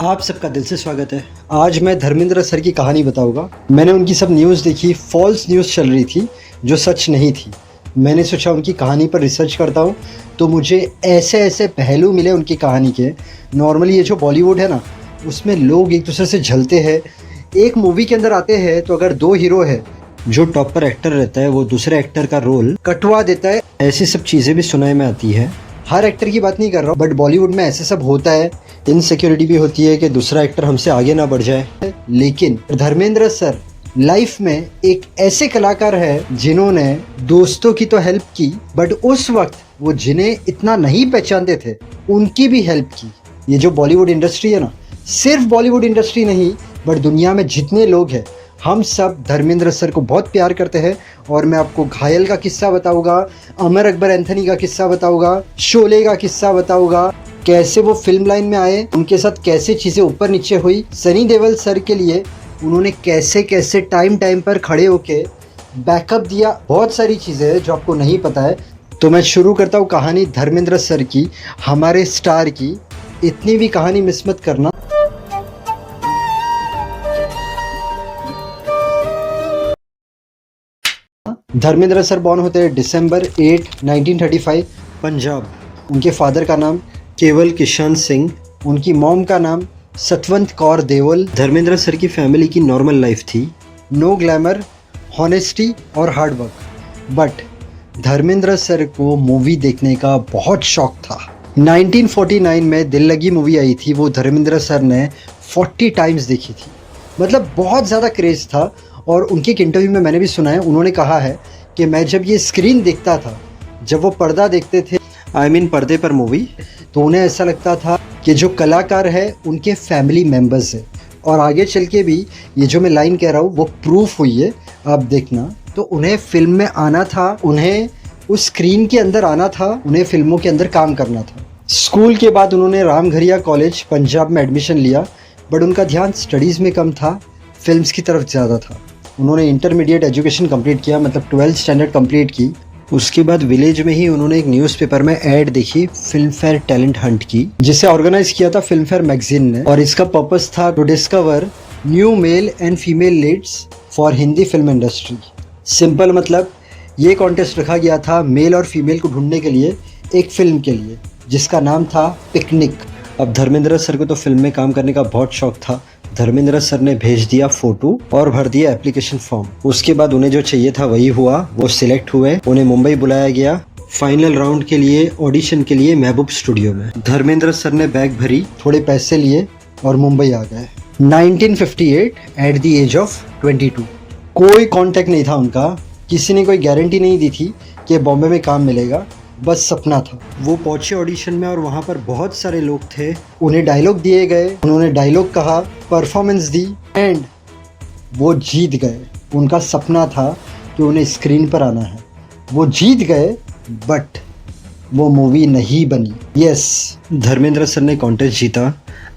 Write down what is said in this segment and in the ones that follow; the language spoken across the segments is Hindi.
आप सबका दिल से स्वागत है। आज मैं धर्मेंद्र सर की कहानी बताऊंगा। मैंने उनकी सब न्यूज़ देखी, फॉल्स न्यूज़ चल रही थी जो सच नहीं थी। मैंने सोचा उनकी कहानी पर रिसर्च करता हूँ तो मुझे ऐसे ऐसे पहलू मिले उनकी कहानी के। नॉर्मली ये जो बॉलीवुड है ना, उसमें लोग एक दूसरे से जलते हैं। एक मूवी के अंदर आते हैं तो अगर दो हीरो है, जो टॉप पर एक्टर रहता है वो दूसरे एक्टर का रोल कटवा देता है। ऐसी सब चीज़ें भी सुनाई में आती है। हर एक्टर की बात नहीं कर रहा हूँ, बट बॉलीवुड में ऐसे सब होता है। इनसिक्योरिटी भी होती है कि दूसरा एक्टर हमसे आगे ना बढ़ जाए। लेकिन धर्मेंद्र सर लाइफ में एक ऐसे कलाकार है जिन्होंने दोस्तों की तो हेल्प की, बट उस वक्त वो जिन्हें इतना नहीं पहचानते थे उनकी भी हेल्प की। ये जो बॉलीवुड इंडस्ट्री है ना, सिर्फ बॉलीवुड इंडस्ट्री नहीं बट दुनिया में जितने लोग हैं, हम सब धर्मेंद्र सर को बहुत प्यार करते हैं। और मैं आपको घायल का किस्सा बताऊंगा, अमर अकबर एंथनी का किस्सा बताऊंगा, शोले का किस्सा बताऊंगा, कैसे वो फिल्म लाइन में आए, उनके साथ कैसे चीज़ें ऊपर नीचे हुई, सनी देओल सर के लिए उन्होंने कैसे कैसे टाइम पर खड़े होके बैकअप दिया। बहुत सारी चीज़ें हैं जो आपको नहीं पता है। तो मैं शुरू करता हूँ कहानी धर्मेंद्र सर की, हमारे स्टार की। इतनी भी कहानी मिस मत करना। धर्मेंद्र सर बॉर्न होते हैं दिसंबर 8, 1935 पंजाब। उनके फादर का नाम केवल किशन सिंह, उनकी मॉम का नाम सतवंत कौर देओल। धर्मेंद्र सर की फैमिली की नॉर्मल लाइफ थी, नो ग्लैमर, हॉनेस्टी और hard work. But Dharmendra sir को मूवी देखने का बहुत शौक था। 1949 में दिल लगी मूवी आई थी, वो धर्मेंद्र सर ने 40 टाइम्स देखी थी। मतलब बहुत ज़्यादा क्रेज़ था। और उनके एक इंटरव्यू में मैंने भी सुना है, उन्होंने कहा है कि मैं जब ये स्क्रीन देखता था, जब वो पर्दा देखते थे, पर्दे पर मूवी, तो उन्हें ऐसा लगता था कि जो कलाकार है उनके फैमिली मेम्बर्स है। और आगे चल के भी ये जो मैं लाइन कह रहा हूँ वो प्रूफ हुई है, आप देखना। तो उन्हें फिल्म में आना था, उन्हें उस स्क्रीन के अंदर आना था, उन्हें फिल्मों के अंदर काम करना था। स्कूल के बाद उन्होंने रामघरिया कॉलेज पंजाब में एडमिशन लिया, बट उनका ध्यान स्टडीज़ में कम था, फिल्म्स की तरफ ज़्यादा था। उन्होंने इंटरमीडिएट एजुकेशन कंप्लीट किया, मतलब 12th स्टैंडर्ड कंप्लीट की। उसके बाद विलेज में ही उन्होंने एक न्यूज़पेपर में ऐड देखी फिल्म फेयर टैलेंट हंट की, जिसे ऑर्गेनाइज किया था फिल्म फेयर मैगजीन ने। और इसका पर्पस था to discover new male and female leads for Hindi film industry. Simple मतलब ये कॉन्टेस्ट रखा गया था मेल और फीमेल को ढूंढने के लिए एक फिल्म के लिए, जिसका नाम था पिकनिक। अब धर्मेंद्र सर को तो फिल्म में काम करने का बहुत शौक था। धर्मेंद्र सर ने भेज दिया फोटो और भर दिया एप्लीकेशन फॉर्म। उसके बाद उन्हें जो चाहिए था वही हुआ, वो सिलेक्ट हुए। उन्हें मुंबई बुलाया गया फाइनल राउंड के लिए, ऑडिशन के लिए महबूब स्टूडियो में। धर्मेंद्र सर ने बैग भरी, थोड़े पैसे लिए और मुंबई आ गए 1958 एट द एज ऑफ 22। कोई कॉन्टेक्ट नहीं था उनका, किसी ने कोई गारंटी नहीं दी थी कि बॉम्बे में काम मिलेगा, बस सपना था। वो पहुंचे ऑडिशन में और वहाँ पर बहुत सारे लोग थे। उन्हें डायलॉग दिए गए, उन्होंने डायलॉग कहा, परफॉर्मेंस दी एंड वो जीत गए। उनका सपना था कि उन्हें स्क्रीन पर आना है, वो जीत गए, बट वो मूवी नहीं बनी। यस, धर्मेंद्र सर ने कॉन्टेस्ट जीता।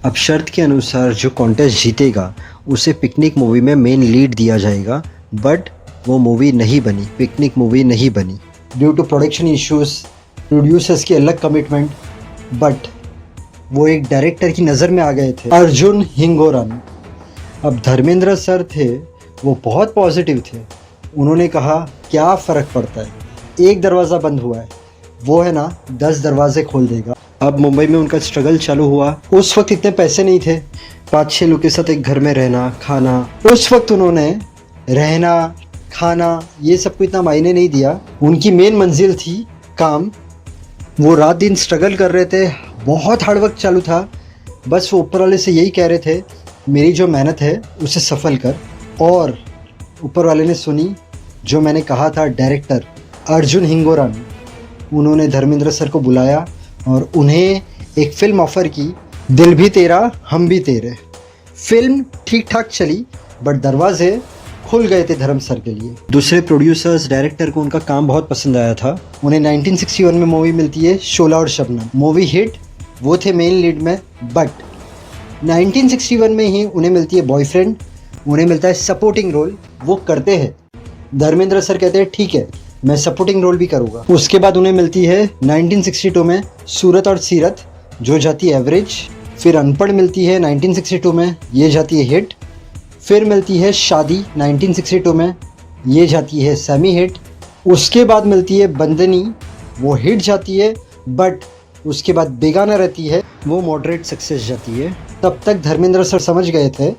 अब शर्त के अनुसार जो कॉन्टेस्ट जीतेगा उसे पिकनिक मूवी में मेन लीड दिया जाएगा, बट वो मूवी नहीं बनी, पिकनिक मूवी नहीं बनी due to production issues, producers की अलग कमिटमेंट। बट वो एक डायरेक्टर की नज़र में आ गए थे, अर्जुन हिंगोरान। अब धर्मेंद्र सर थे, वो बहुत पॉजिटिव थे। उन्होंने कहा क्या फ़र्क पड़ता है, एक दरवाज़ा बंद हुआ है, वो है ना 10 दरवाजे खोल देगा। अब मुंबई में उनका स्ट्रगल चालू हुआ। उस वक्त इतने पैसे नहीं थे, 5-6 लोग के साथ एक घर में रहना, खाना। उस वक्त उन्होंने रहना, खाना, ये सब को इतना मायने नहीं दिया। उनकी मेन मंजिल थी काम। वो रात दिन स्ट्रगल कर रहे थे, बहुत हार्ड वर्क चालू था। बस वो ऊपर वाले से यही कह रहे थे, मेरी जो मेहनत है उसे सफल कर। और ऊपर वाले ने सुनी जो मैंने कहा था। डायरेक्टर अर्जुन हिंगोरान, उन्होंने धर्मेंद्र सर को बुलाया और उन्हें एक फ़िल्म ऑफ़र की, दिल भी तेरा हम भी तेरे। फिल्म ठीक ठाक चली, बट दरवाजे खुल गए थे धर्म सर के लिए। दूसरे प्रोड्यूसर्स, डायरेक्टर को उनका काम बहुत पसंद आया था। उन्हें 1961 में मूवी मिलती है शोला और शबनम, मूवी हिट, वो थे मेन लीड में। बट 1961 में ही उन्हें मिलती है बॉयफ्रेंड, उन्हें मिलता है सपोर्टिंग रोल, वो करते हैं। धर्मेंद्र सर कहते हैं ठीक है मैं सपोर्टिंग रोल भी करूँगा। उसके बाद उन्हें मिलती है 1962 में सूरत और सीरत, जो जाती है एवरेज। फिर अनपढ़ मिलती है 1962 में, ये जाती है हिट। फिर मिलती है शादी 1962 में, ये जाती है सेमी हिट। उसके बाद मिलती है बंदनी, वो हिट जाती है, बट उसके बाद बेगाना रहती है, वो मॉडरेट सक्सेस जाती है। तब तक धर्मेंद्र सर समझ गए थे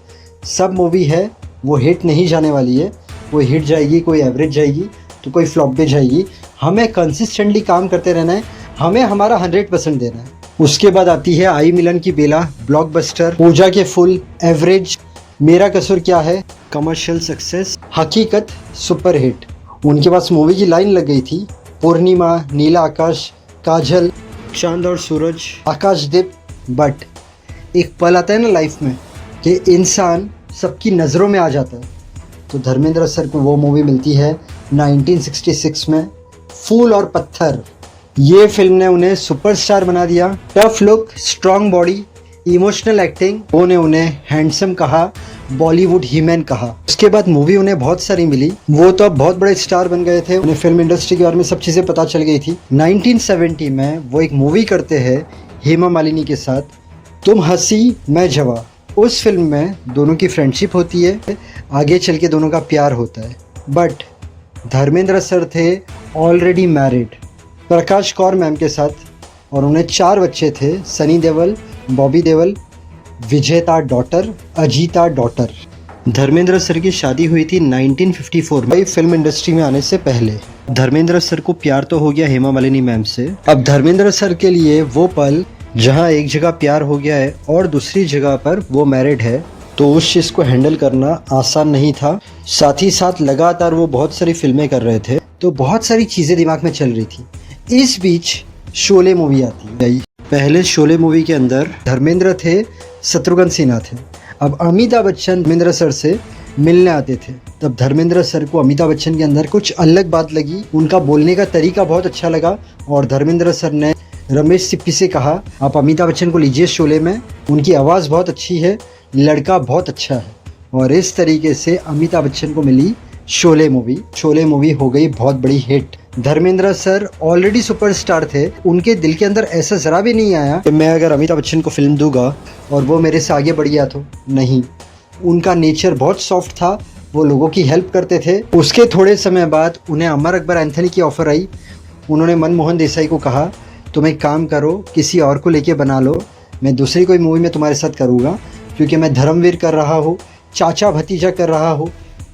सब मूवी है वो हिट नहीं जाने वाली है, कोई हिट जाएगी, कोई एवरेज जाएगी, तो कोई फ्लॉप पे जाएगी। हमें कंसिस्टेंटली काम करते रहना है, हमें हमारा 100% देना है। उसके बाद आती है आई मिलन की बेला, ब्लॉकबस्टर, पूजा के फुल, एवरेज, मेरा कसूर क्या है, कमर्शियल सक्सेस, हकीकत, सुपर हिट। उनके पास मूवी की लाइन लग गई थी, पूर्णिमा, नीला आकाश, काजल, चांद और सूरज, आकाशदीप। बट एक पल आता है ना लाइफ में कि इंसान सबकी नज़रों में आ जाता है, तो धर्मेंद्र सर को वो मूवी मिलती है 1966 में, फूल और पत्थर। ये फिल्म ने उन्हें सुपरस्टार बना दिया। Tough look, strong body, emotional acting, उन्होंने उन्हें हैंडसम कहा, बॉलीवुड हीमैन कहा। उसके बाद मूवी उन्हें बहुत सारी मिली, वो तो अब बहुत बड़े स्टार बन गए थे, उन्हें फिल्म इंडस्ट्री के बारे में सब चीज़ें पता चल गई थी। 1970 में वो एक मूवी करते हैं हेमा मालिनी के साथ, तुम हंसी मैं जवा। उस फिल्म में दोनों की फ्रेंडशिप होती है, आगे चल के दोनों का प्यार होता है। बट धर्मेंद्र सर थे ऑलरेडी मैरिड प्रकाश कौर मैम के साथ, और उन्हें 4 बच्चे थे, सनी देओल, बॉबी देओल, विजेता daughter, Ajita daughter. Dharmendra sir की शादी हुई थी 1954 में, फिल्म इंडस्ट्री में आने से पहले। धर्मेंद्र सर को प्यार तो हो गया हेमा मालिनी मैम से। अब धर्मेंद्र सर के लिए वो पल जहाँ एक जगह प्यार हो गया है और दूसरी जगह पर वो मैरिड है, तो उस चीज़ को हैंडल करना आसान नहीं था। साथ ही साथ लगातार वो बहुत सारी फिल्में कर रहे थे, तो बहुत सारी चीज़ें दिमाग में चल रही थी। इस बीच शोले मूवी आती गई। पहले शोले मूवी के अंदर धर्मेंद्र थे, शत्रुघ्न सिन्हा थे। अब अमिताभ बच्चन धर्मेंद्र सर से मिलने आते थे, तब धर्मेंद्र सर को अमिताभ बच्चन के अंदर कुछ अलग बात लगी, उनका बोलने का तरीका बहुत अच्छा लगा, और धर्मेंद्र सर ने रमेश सिप्पी से कहा आप अमिताभ बच्चन को लीजिए शोले में, उनकी आवाज़ बहुत अच्छी है, लड़का बहुत अच्छा है। और इस तरीके से अमिताभ बच्चन को मिली शोले मूवी। शोले मूवी हो गई बहुत बड़ी hit. Dharmendra sir already superstar थे, उनके दिल के अंदर ऐसा ज़रा भी नहीं आया कि मैं अगर अमिताभ बच्चन को फिल्म दूंगा और वो मेरे से आगे बढ़ गया तो नहीं। उनका नेचर बहुत सॉफ्ट था, वो लोगों की हेल्प करते थे। उसके थोड़े समय बाद उन्हें अमर अकबर एंथनी की ऑफ़र आई। उन्होंने मनमोहन देसाई को कहा तुम एक काम करो, किसी और को लेके बना लो, मैं दूसरी कोई मूवी में तुम्हारे साथ करूँगा, क्योंकि मैं धर्मवीर कर रहा हूँ, चाचा भतीजा कर रहा हूँ,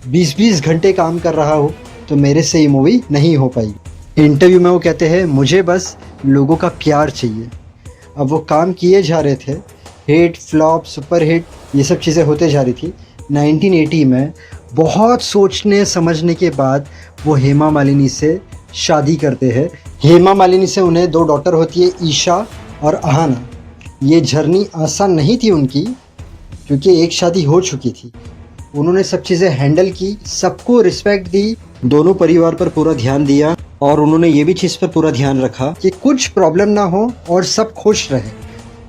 20-20 घंटे काम कर रहा हूँ, तो मेरे से ये मूवी नहीं हो पाई। इंटरव्यू में वो कहते हैं मुझे बस लोगों का प्यार चाहिए। अब वो काम किए जा रहे थे, हिट, फ्लॉप, सुपर हिट, ये सब चीज़ें होते जा रही थी। 1980 में बहुत सोचने समझने के बाद वो हेमा मालिनी से शादी करते हैं। हेमा मालिनी से उन्हें 2 डॉटर होती है, ईशा और अहाना। ये जर्नी आसान नहीं थी उनकी, क्योंकि एक शादी हो चुकी थी। उन्होंने सब चीज़ें हैंडल की, सबको रिस्पेक्ट दी, दोनों परिवार पर पूरा ध्यान दिया, और उन्होंने ये भी चीज़ पर पूरा ध्यान रखा कि कुछ प्रॉब्लम ना हो और सब खुश रहे।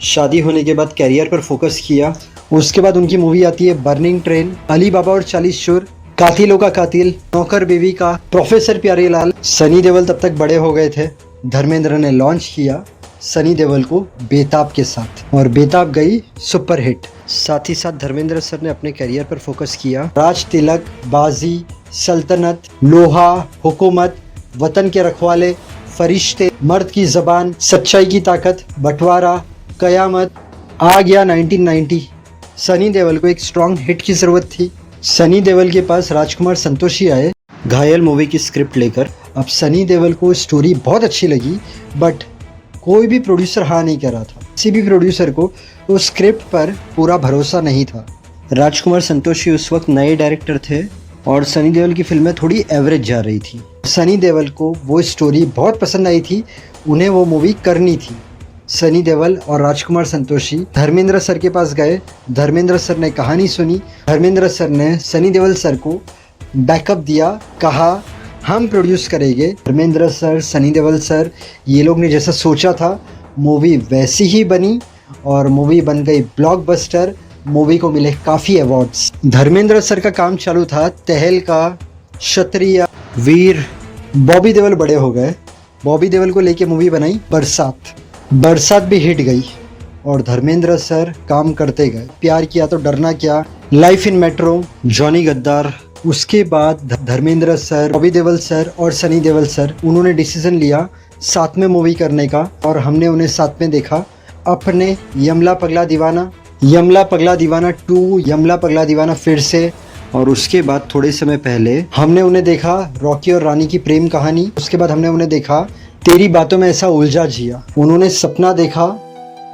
शादी होने के बाद कैरियर पर फोकस किया। उसके बाद उनकी मूवी आती है बर्निंग ट्रेन, अली बाबा और 40 चोर, कातिलों का कातिल, नौकर बेबी का, प्रोफेसर प्यारेलाल। सनी देओल तब तक बड़े हो गए थे। धर्मेंद्र ने लॉन्च किया सनी देओल को बेताब के साथ, और बेताब गई सुपर हिट। साथ ही साथ धर्मेंद्र सर ने अपने करियर पर फोकस किया। राज तिलक, बाजी, सल्तनत, लोहा, हुकूमत, वतन के रखवाले, फरिश्ते, मर्द की ज़बान, सच्चाई की ताकत, बंटवारा, कयामत। आ गया 1990। सनी देओल को एक स्ट्रॉन्ग हिट की ज़रूरत थी। सनी देओल के पास राजकुमार संतोषी आए घायल मूवी की स्क्रिप्ट लेकर। अब सनी देओल को स्टोरी बहुत अच्छी लगी, बट कोई भी प्रोड्यूसर हाँ नहीं कर रहा था। किसी भी प्रोड्यूसर को उस स्क्रिप्ट पर पूरा भरोसा नहीं था। राजकुमार संतोषी उस वक्त नए डायरेक्टर थे, और सनी देओल की फिल्में थोड़ी एवरेज जा रही थी। सनी देओल को वो स्टोरी बहुत पसंद आई थी, उन्हें वो मूवी करनी थी। सनी देओल और राजकुमार संतोषी धर्मेंद्र सर के पास गए। धर्मेंद्र सर ने कहानी सुनी। धर्मेंद्र सर ने सनी देओल सर को बैकअप दिया, कहा हम प्रोड्यूस करेंगे। धर्मेंद्र सर, सनी देओल सर, ये लोग ने जैसा सोचा था मूवी वैसी ही बनी, और मूवी बन गई ब्लॉकबस्टर। मूवी को मिले काफ़ी अवार्ड्स। धर्मेंद्र सर का काम चालू था तहलका, क्षत्रिय, वीर। बॉबी देओल बड़े हो गए। बॉबी देओल को लेके मूवी बनाई बरसात। बरसात भी हिट गई। और धर्मेंद्र सर काम करते गए। प्यार किया तो डरना क्या, लाइफ इन मेट्रो, जॉनी गद्दार। उसके बाद धर्मेंद्र सर, बॉबी देओल सर और सनी देओल सर, उन्होंने डिसीजन लिया साथ में मूवी करने का और हमने उन्हें साथ में देखा अपने यमला पगला दीवाना, यमला पगला दीवाना 2, यमला पगला दीवाना फिर से। और उसके बाद थोड़े समय पहले हमने उन्हें देखा रॉकी और रानी की प्रेम कहानी। उसके बाद हमने उन्हें देखा तेरी बातों में ऐसा उलझा जिया। उन्होंने सपना देखा,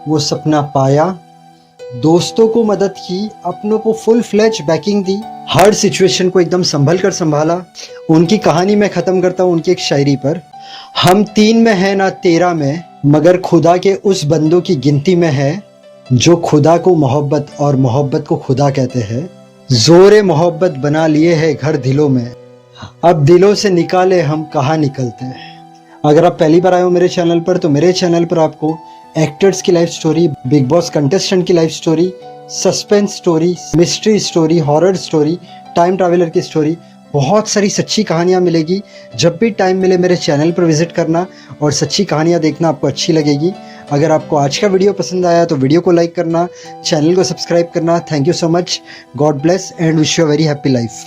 वो सपना पाया, दोस्तों को मदद की, अपनों को फुल फ्लेज बैकिंग दी, हर सिचुएशन को एकदम संभल कर संभाला। उनकी कहानी मैं ख़त्म करता हूँ उनकी एक शायरी पर। हम 3 में है ना 13 में, मगर खुदा के उस बंदों की गिनती में है जो खुदा को मोहब्बत और मोहब्बत को खुदा कहते हैं। जोरे मोहब्बत बना लिए है घर दिलों में, अब दिलों से निकाले हम कहाँ निकलते हैं। अगर आप पहली बार आए हो मेरे चैनल पर, तो मेरे चैनल पर आपको एक्टर्स की life story, Bigg Boss contestant की life story, suspense story, mystery story, horror story, time traveller की स्टोरी, बहुत सारी सच्ची कहानियाँ मिलेगी। जब भी टाइम मिले मेरे चैनल पर विजिट करना और सच्ची कहानियाँ देखना आपको अच्छी लगेगी। अगर आपको आज का वीडियो पसंद आया तो वीडियो को लाइक करना, चैनल को सब्सक्राइब करना। Thank you so much, God bless and wish you a very happy life.